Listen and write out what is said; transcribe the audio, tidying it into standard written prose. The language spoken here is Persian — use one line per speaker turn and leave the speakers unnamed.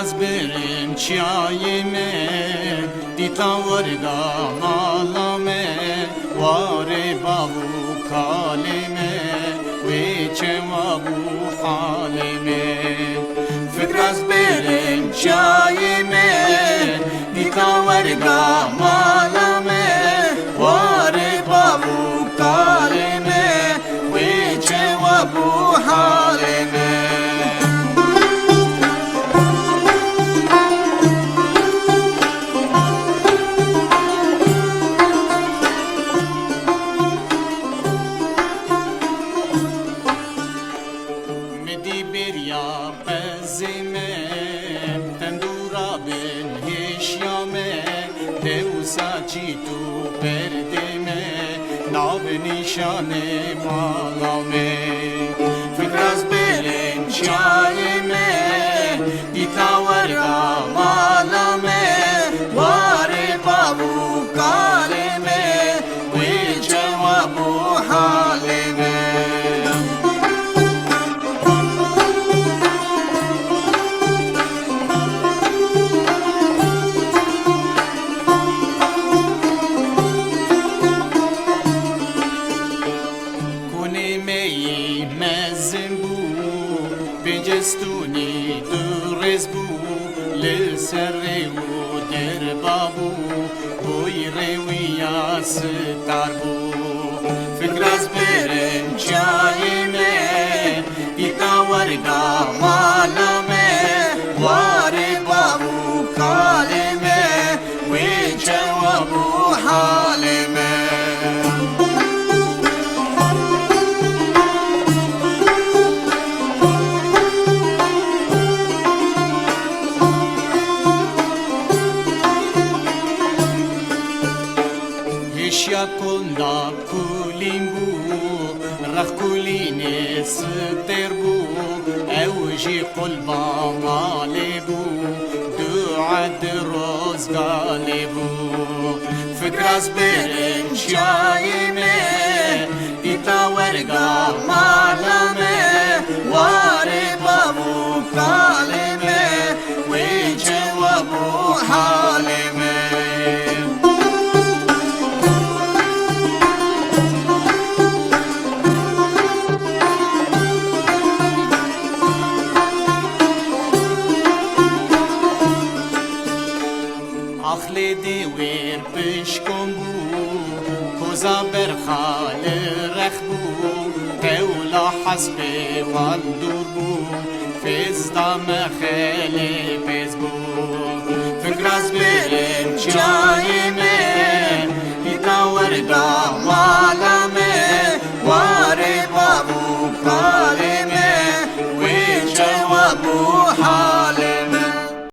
از برم چیایمه دیتا ورگا مالامه واره بابو کالمه وی چه وابو حالمه فکر از برم چیایمه دیتا ورگا مالامه واره بابو کالمه وی چه وابو حالمه چی تو پردمه ناو نشانه مالامه فکر از برم چایمه دیتا ورگا مالامه واره بابو کالمه وی جوابو حالمه بجستونی درز بو لسر و در بابو بوی روی ستار بو فکر از برم چایمه دیتا ورگا مالامه واره بابو کالمه وی جوابو حالمه یا کندا کولین بو رخ کولین ستر بو اوجی قلبا مالی بو دعا روز گالی بو فکر از برم چایمه دیتا ورگا مالامه واره بابو کالمه وی جوابو حالمه اخلی دیویر پشکم بو کوزا برخال رخ بو قولا حسب والدور بو فزدا مخلی پز بو فکر از برم چای